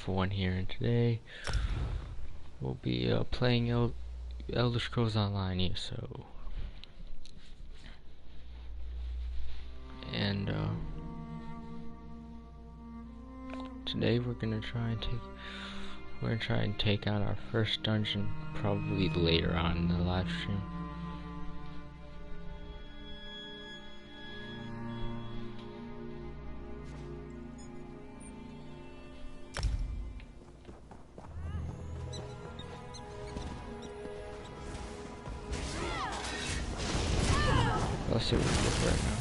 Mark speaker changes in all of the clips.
Speaker 1: Wonderful1 here, and today we'll be playing Elder Scrolls Online ESO. And today we're gonna try and take out our first dungeon, probably later on in the live stream. Let's see what we get right now.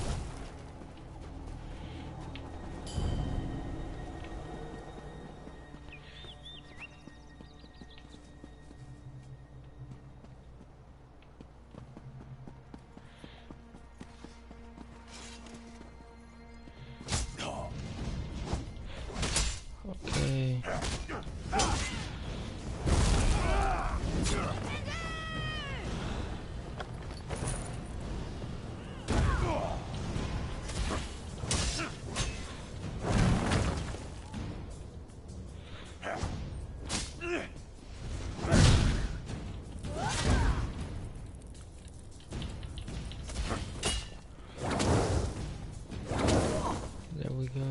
Speaker 1: Okay. There we go.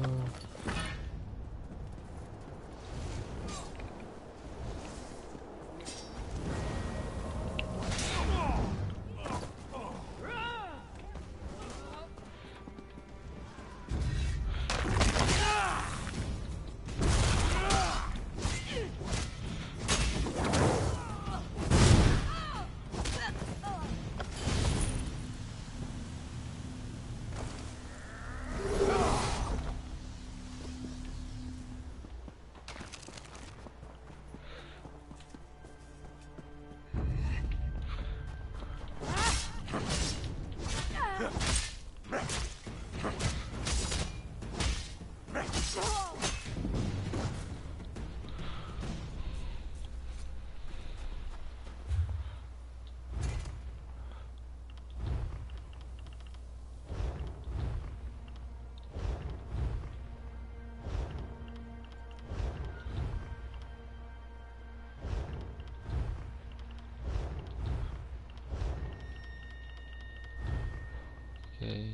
Speaker 1: Okay.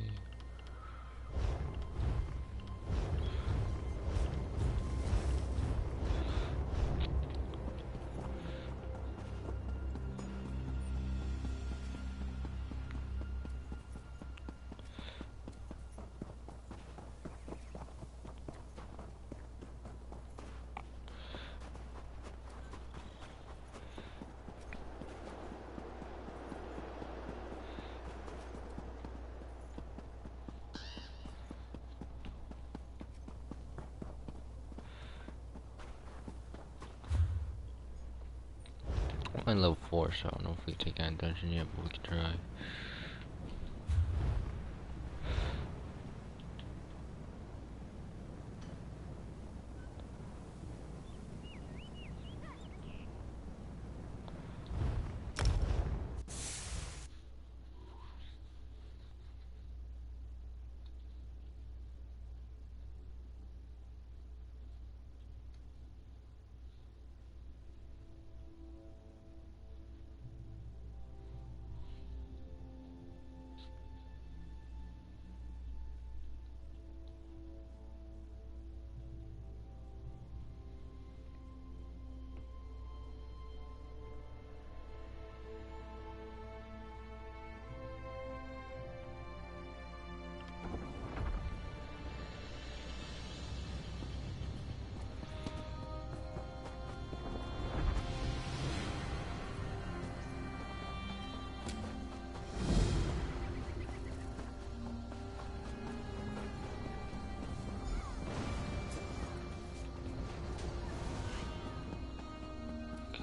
Speaker 1: I'm on level 4, so I don't know if we can take that dungeon yet, but we can try.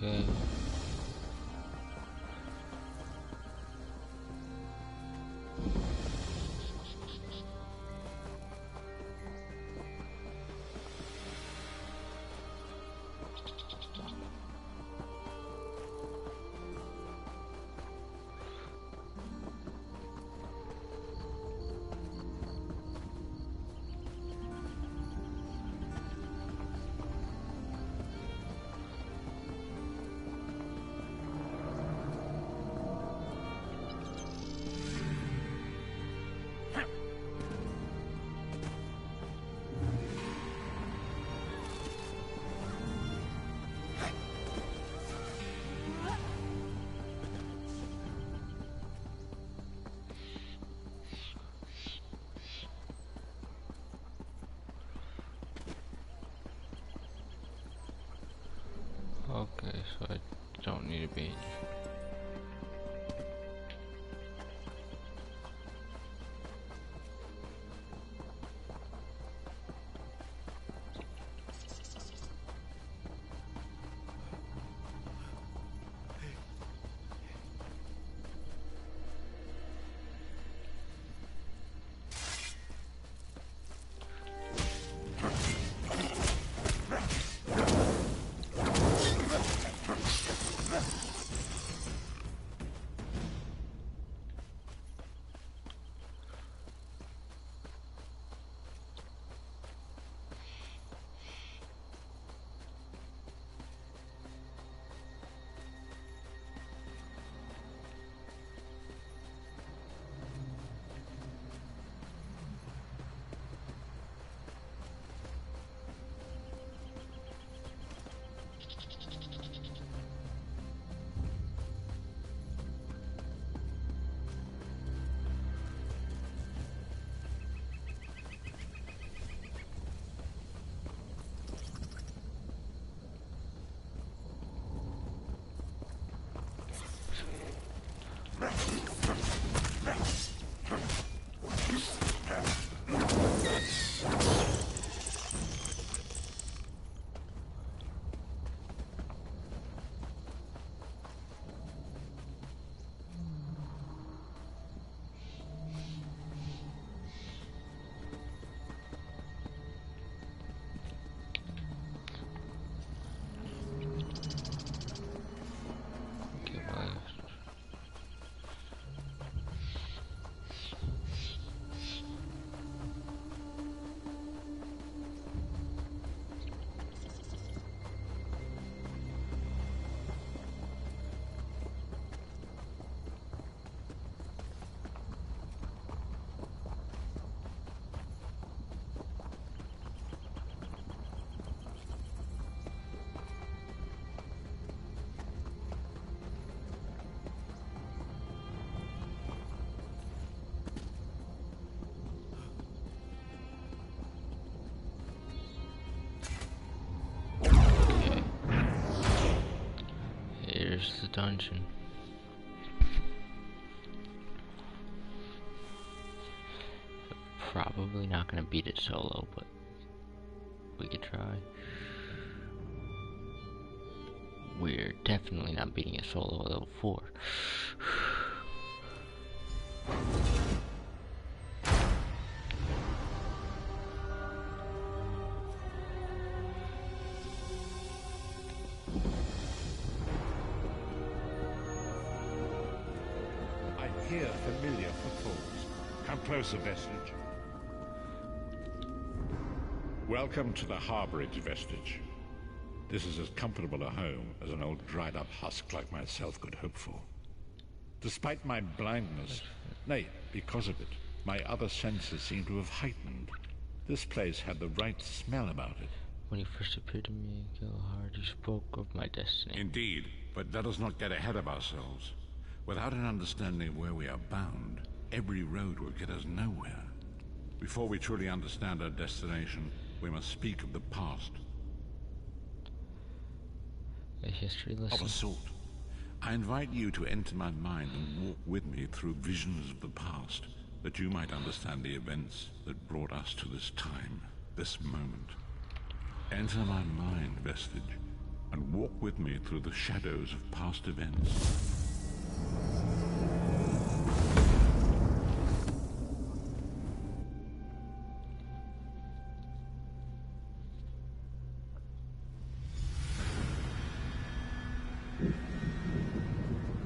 Speaker 1: Okay. so I don't need to be. Here's the dungeon. Probably not gonna beat it solo, but we could try. We're definitely not beating it solo at level 4.
Speaker 2: Hear familiar footfalls. Come closer, Vestige. Welcome to the Harborage, Vestige. This is as comfortable a home as an old dried-up husk like myself could hope for. Despite my blindness, nay, because of it, my other senses seem to have heightened. This place had the right smell about it.
Speaker 1: When you first appeared to me, Gilhard, you spoke of my destiny.
Speaker 2: Indeed, but let us not get ahead of ourselves. Without an understanding of where we are bound, every road will get us nowhere. Before we truly understand our destination, we must speak of the past.
Speaker 1: A history lesson?
Speaker 2: Of a sort. I invite you to enter my mind and walk with me through visions of the past, that you might understand the events that brought us to this time, this moment. Enter my mind, Vestige, and walk with me through the shadows of past events.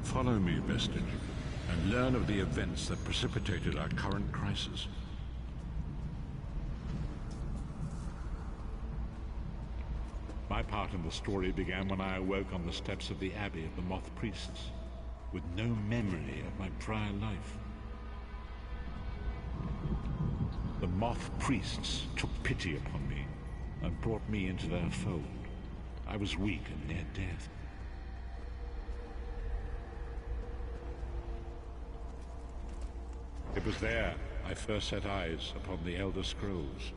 Speaker 2: Follow me, Vestige, and learn of the events that precipitated our current crisis. My part in the story began when I awoke on the steps of the Abbey of the Moth Priests, with no memory of my prior life. The Moth Priests took pity upon me and brought me into their fold. I was weak and near death. It was there I first set eyes upon the Elder Scrolls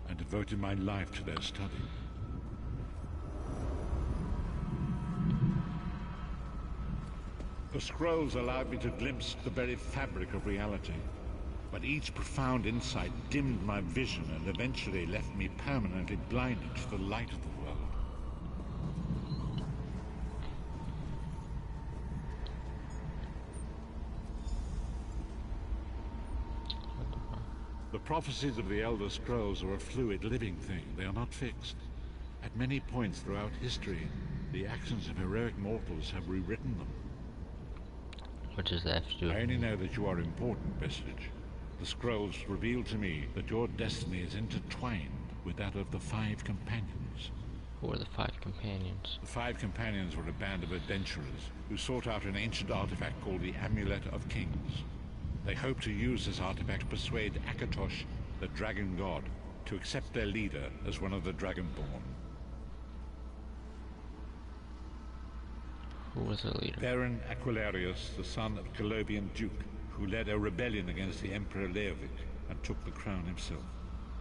Speaker 2: and devoted my life to their study. The scrolls allowed me to glimpse the very fabric of reality. But each profound insight dimmed my vision and eventually left me permanently blinded to the light of the world. The prophecies of the Elder Scrolls are a fluid, living thing. They are not fixed. At many points throughout history, the actions of heroic mortals have rewritten them.
Speaker 1: What does that have to do with
Speaker 2: I only
Speaker 1: me?
Speaker 2: know that you are important, Vestige. The scrolls reveal to me that your destiny is intertwined with that of the Five Companions.
Speaker 1: Who are the five companions?
Speaker 2: The Five Companions were a band of adventurers who sought out an ancient artifact called the Amulet of Kings. They hoped to use this artifact to persuade Akatosh, the dragon god, to accept their leader as one of the Dragonborn.
Speaker 1: Who was the leader?
Speaker 2: Varen Aquilarius, the son of Colovian Duke, who led a rebellion against the Emperor Leovic and took the crown himself.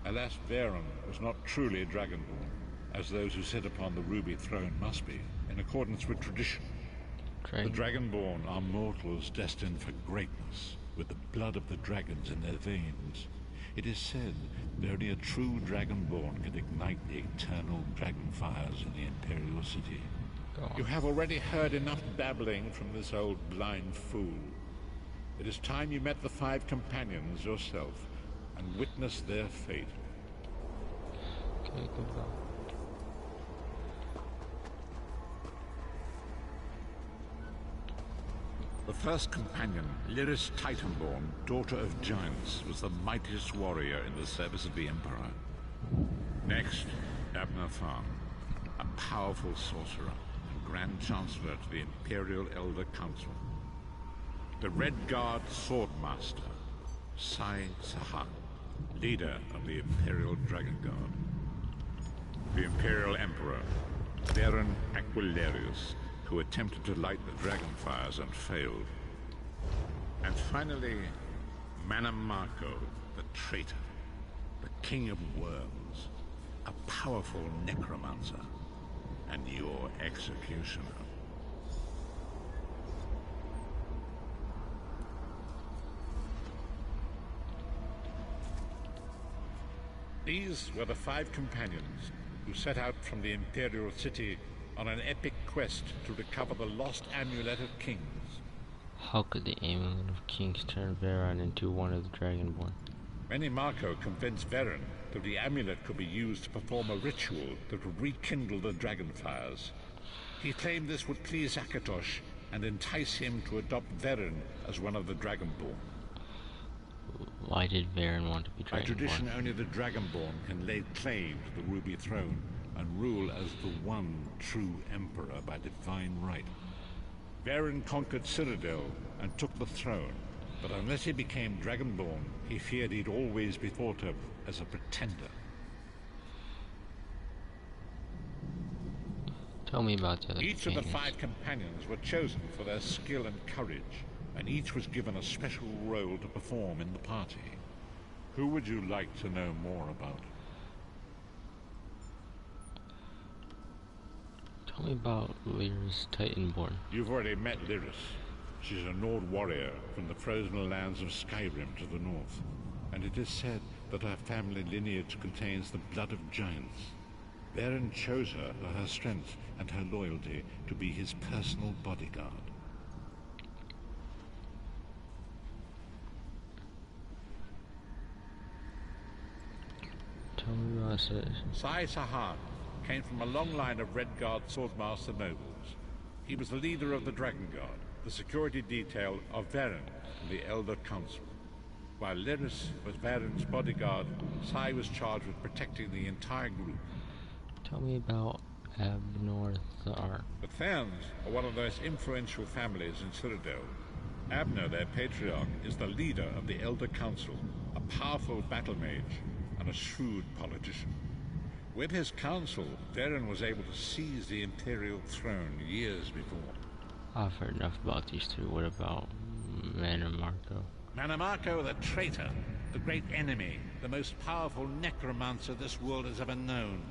Speaker 2: Alas, Varen was not truly a Dragonborn, as those who sit upon the ruby throne must be, in accordance with tradition. The Dragonborn are mortals destined for greatness, with the blood of the dragons in their veins. It is said that only a true Dragonborn can ignite the eternal dragon fires in the Imperial City. You have already heard enough babbling from this old blind fool. It is time you met the Five Companions yourself and witnessed their fate.
Speaker 1: Okay, goodbye.
Speaker 2: The first companion, Lyris Titanborn, daughter of giants, was the mightiest warrior in the service of the Emperor. Next, Abner Farn, a powerful sorcerer and Grand Chancellor to the Imperial Elder Council. The Red Guard Swordmaster, Sai Saha, leader of the Imperial Dragon Guard. The Imperial Emperor, Varen Aquilarius, who attempted to light the dragon fires and failed. And finally, Manamako, the traitor, the king of worms, a powerful necromancer, and your executioner. These were the Five Companions who set out from the Imperial City on an epic quest to recover the lost Amulet of Kings.
Speaker 1: How could the Amulet of Kings turn Varen into one of the Dragonborn?
Speaker 2: Manamako convinced Varen that the amulet could be used to perform a ritual that would rekindle the dragon fires. He claimed this would please Akatosh and entice him to adopt Varen as one of the Dragonborn.
Speaker 1: Why did Varen want to be Dragonborn?
Speaker 2: By tradition, only the Dragonborn can lay claim to the Ruby Throne and rule as the one true Emperor by divine right. Varen conquered Cyrodiil and took the throne, but unless he became Dragonborn, he feared he'd always be thought of as a pretender.
Speaker 1: Tell me about the other
Speaker 2: Each of the
Speaker 1: companions.
Speaker 2: Five Companions were chosen for their skill and courage, and each was given a special role to perform in the party. Who would you like to know more about?
Speaker 1: Tell me about Lyris Titanborn.
Speaker 2: You've already met Lyris. She's a Nord warrior from the frozen lands of Skyrim to the north, and it is said that her family lineage contains the blood of giants. Varen chose her for her strength and her loyalty to be his personal bodyguard.
Speaker 1: Tell me about
Speaker 2: Sai Sahan came from a long line of Red Guard Swordmaster nobles. He was the leader of the Dragon Guard, the security detail of Varen and the Elder Council. While Lyris was Varen's bodyguard, Sai was charged with protecting the entire group.
Speaker 1: Tell me about Abnor Thar.
Speaker 2: The Therns are one of the most influential families in Cyrodiil. Abner, their patriarch, is the leader of the Elder Council, a powerful battle mage and a shrewd politician. With his council, Varen was able to seize the Imperial throne years before.
Speaker 1: I've heard enough about these three. What about Manamako?
Speaker 2: Manamako, the traitor, the great enemy, the most powerful necromancer this world has ever known.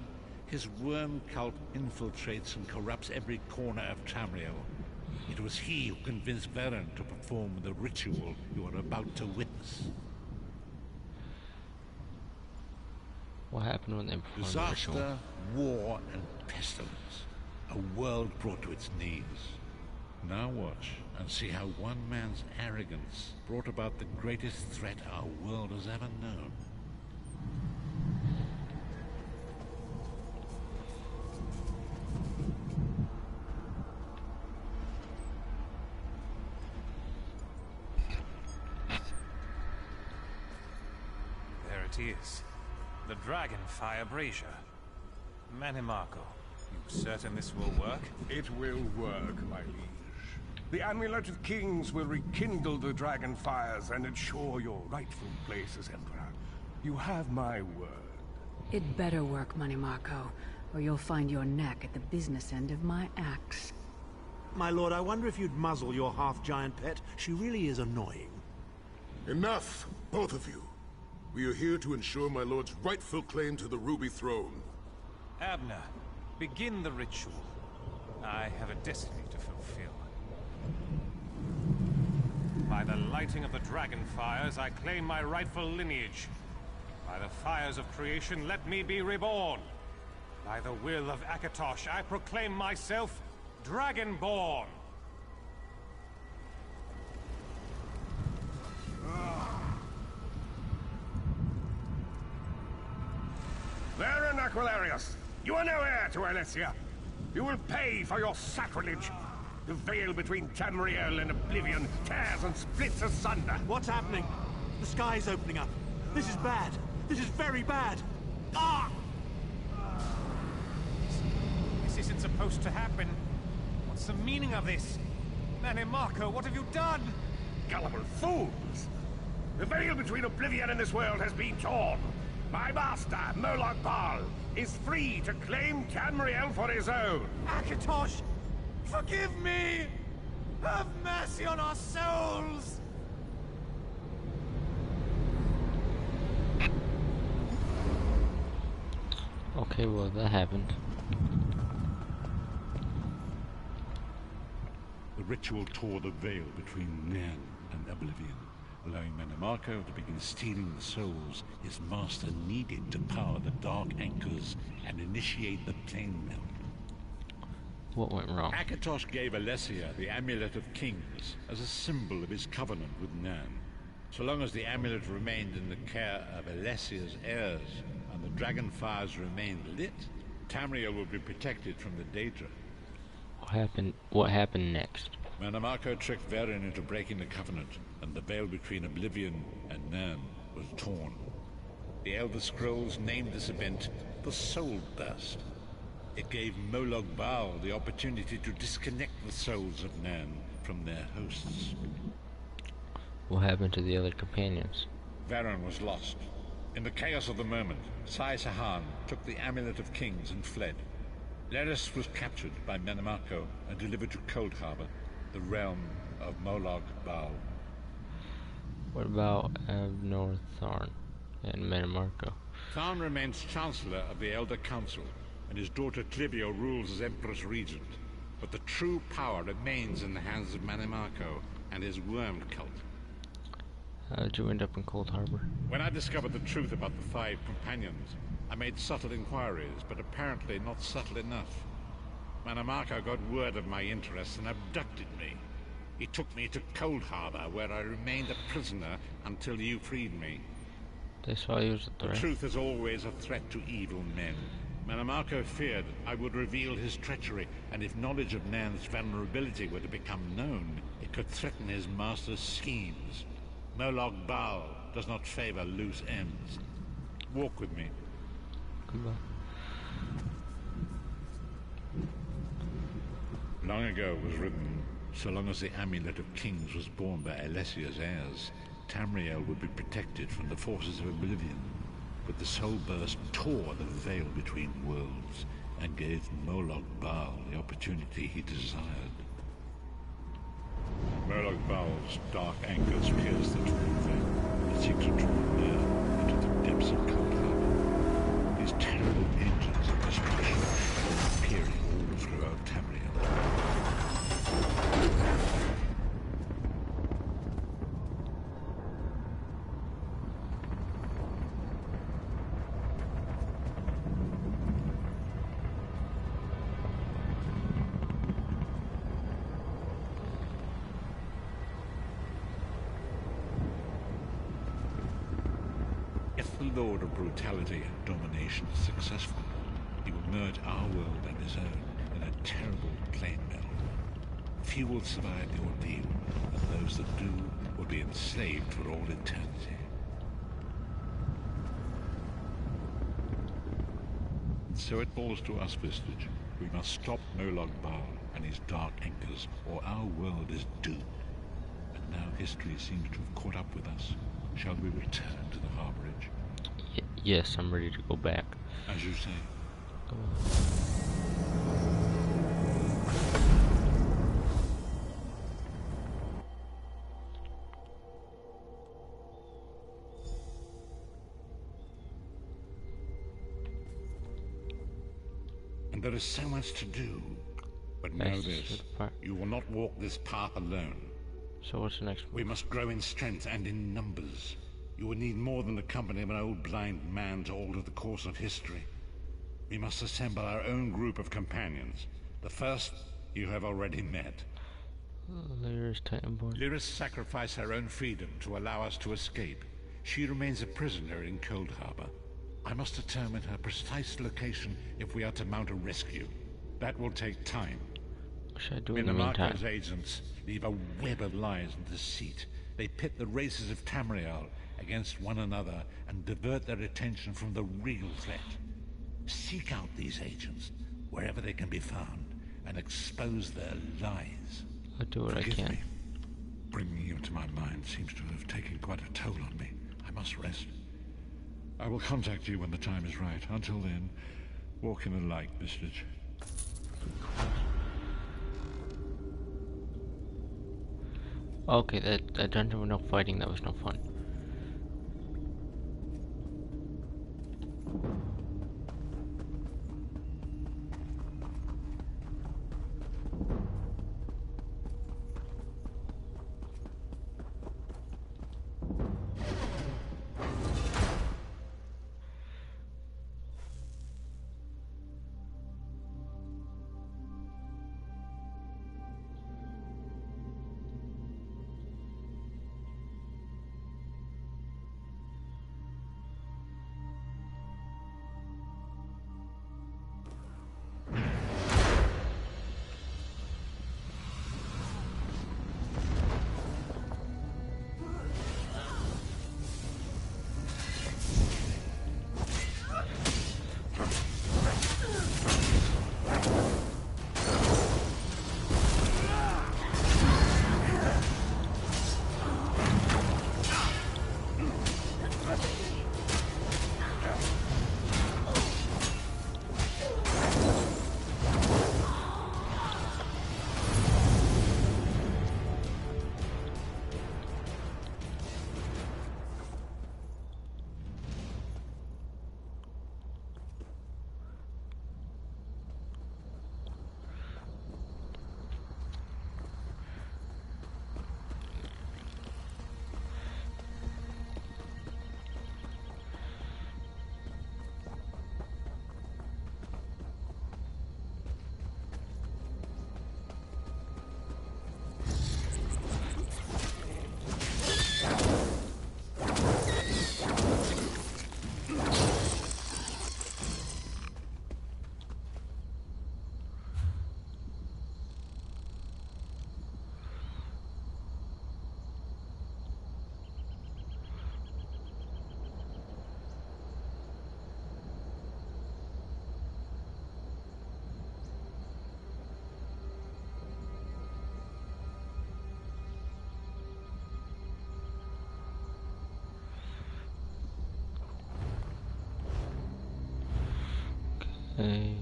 Speaker 2: His worm cult infiltrates and corrupts every corner of Tamriel. It was he who convinced Varen to perform the ritual you are about to witness.
Speaker 1: What happened when they performed the ritual?
Speaker 2: Disaster, war, and pestilence. A world brought to its knees. Now watch and see how one man's arrogance brought about the greatest threat our world has ever known.
Speaker 3: There it is. The Dragonfire Brazier. Manimarco, you certain this will work?
Speaker 4: It will work, my liege. The Amulet of Kings will rekindle the dragon fires and ensure your rightful place as Emperor. You have my word.
Speaker 5: It better work, Manimarco, or you'll find your neck at the business end of my axe.
Speaker 6: My lord, I wonder if you'd muzzle your half-giant pet. She really is annoying.
Speaker 7: Enough, both of you. We are here to ensure my lord's rightful claim to the Ruby Throne.
Speaker 3: Abner, begin the ritual. I have a destiny to fulfill. By the lighting of the dragon fires, I claim my rightful lineage. By the fires of creation, let me be reborn. By the will of Akatosh, I proclaim myself Dragonborn.
Speaker 4: Varen Aquilarius, you are no heir to Alessia. You will pay for your sacrilege. The veil between Tamriel and Oblivion tears and splits asunder.
Speaker 6: What's happening? The sky's opening up. This is bad. This is very bad. Ah!
Speaker 3: This isn't supposed to happen. What's the meaning of this? Manimarco, what have you done?
Speaker 4: Gullible fools! The veil between Oblivion and this world has been torn. My master, Molag Bal, is free to claim Tamriel for his own.
Speaker 3: Akatosh, forgive me! Have mercy on our souls!
Speaker 1: Okay, well, that happened.
Speaker 2: The ritual tore the veil between Nan and Oblivion, allowing Manimarco to begin stealing the souls his master needed to power the Dark Anchors and initiate the Plane Meld.
Speaker 1: What went wrong?
Speaker 2: Akatosh gave Alessia the Amulet of Kings as a symbol of his covenant with Nan. So long as the amulet remained in the care of Alessia's heirs and the dragon fires remained lit, Tamriel would be protected from the Daedra.
Speaker 1: What happened next?
Speaker 2: Manimarco tricked Varen into breaking the covenant, and the veil between Oblivion and Nan was torn. The Elder Scrolls named this event the Soul Burst. It gave Molag Bal the opportunity to disconnect the souls of Nan from their hosts.
Speaker 1: What happened to the other companions?
Speaker 2: Varen was lost. In the chaos of the moment, Sai Sahan took the Amulet of Kings and fled. Leris was captured by Manimarco and delivered to Cold Harbor, the realm of Molag Bal.
Speaker 1: What about Abnor Tharn and Manimarco?
Speaker 2: Tharn remains Chancellor of the Elder Council, and his daughter Clivio rules as Empress Regent. But the true power remains in the hands of Manimarco and his worm cult.
Speaker 1: How did you end up in Cold Harbor?
Speaker 2: When I discovered the truth about the 5 companions, I made subtle inquiries, but apparently not subtle enough. Manimarco got word of my interests and abducted me. He took me to Cold Harbor, where I remained a prisoner until you freed me.
Speaker 1: They saw you as a
Speaker 2: The
Speaker 1: threat.
Speaker 2: truth is always a threat to evil men. Manimarco feared I would reveal his treachery, and if knowledge of Nan's vulnerability were to become known, it could threaten his master's schemes. Molag Bal does not favor loose ends. Walk with me.
Speaker 1: Goodbye.
Speaker 2: Long ago was written, so long as the Amulet of Kings was borne by Alessia's heirs, Tamriel would be protected from the forces of Oblivion. But the Soul Burst tore the veil between worlds and gave Molag Bal the opportunity he desired. Molag Bal's dark anchors pierced the torn veil. It seemed to draw near into the depths of Cold Harbor. These terrible engines of destruction were appearing all throughout Tamriel. lord of brutality and domination is successful, he will merge our world and his own in a terrible flame meld. Few will survive the ordeal, and those that do will be enslaved for all eternity. So it falls to us, Vistage. We must stop Molag Bal and his dark anchors, or our world is doomed. And now history seems to have caught up with us. Shall we return to the harborage?
Speaker 1: Yes, I'm ready to go back.
Speaker 2: As you say.
Speaker 1: Go.
Speaker 2: And there is so much to do. But know this, you will not walk this path alone.
Speaker 1: So what's the next one?
Speaker 2: We must grow in strength and in numbers. You will need more than the company of an old blind man to alter the course of history. We must assemble our own group of companions. The first you have already met.
Speaker 1: Lyra's Titanborn.
Speaker 2: Lyra sacrificed her own freedom to allow us to escape. She remains a prisoner in Cold Harbor. I must determine her precise location if we are to mount a rescue. That will take time.
Speaker 1: What should I do in the meantime?
Speaker 2: Minamoko's agents leave a web of lies and deceit. They pit the races of Tamriel against one another and divert their attention from the real threat. Seek out these agents wherever they can be found and expose their lies.
Speaker 1: I'll do what
Speaker 2: Forgive
Speaker 1: I can.
Speaker 2: me. Bringing you into my mind seems to have taken quite a toll on me. I must rest. I will contact you when the time is right. Until then, walk in the light, Vistage.
Speaker 1: Okay, that dungeon with no fighting, that was no fun. Okay.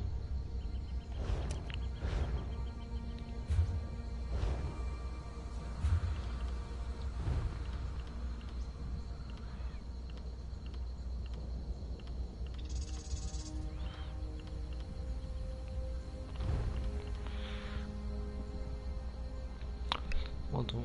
Speaker 1: Hold on.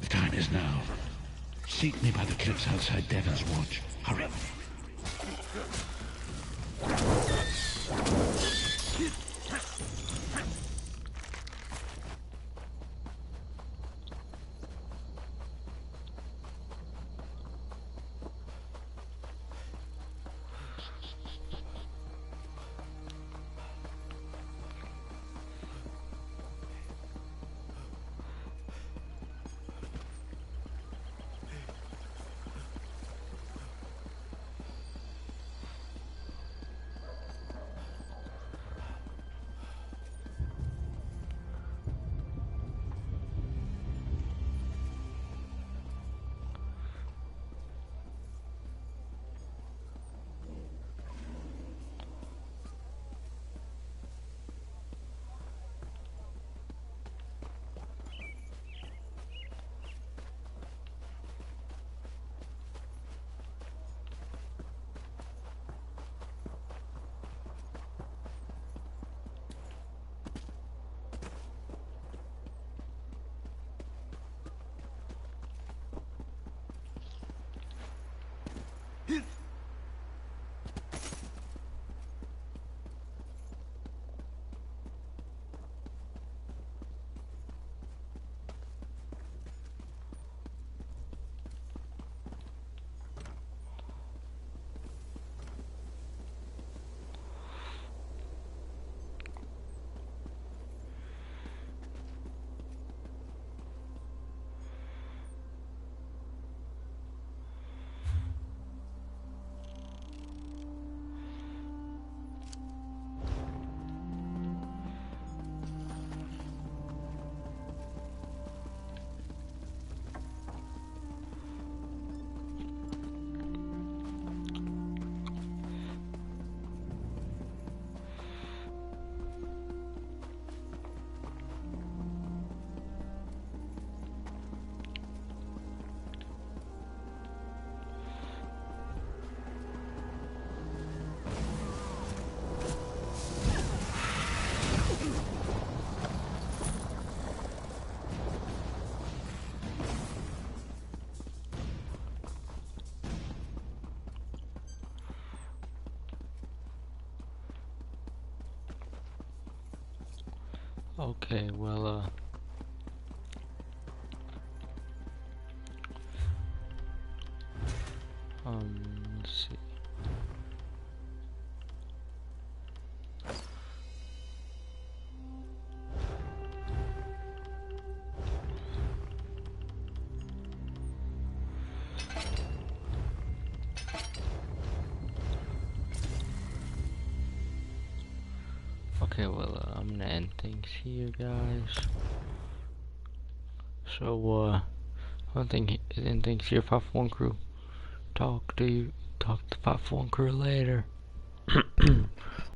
Speaker 2: The time is now. Seek me by the cliffs outside Devon's Watch. Hurry.
Speaker 1: Okay, well, let's see. Okay, well, I'm gonna end things here, guys. So, end things here, 541 crew. Talk to 541 crew later.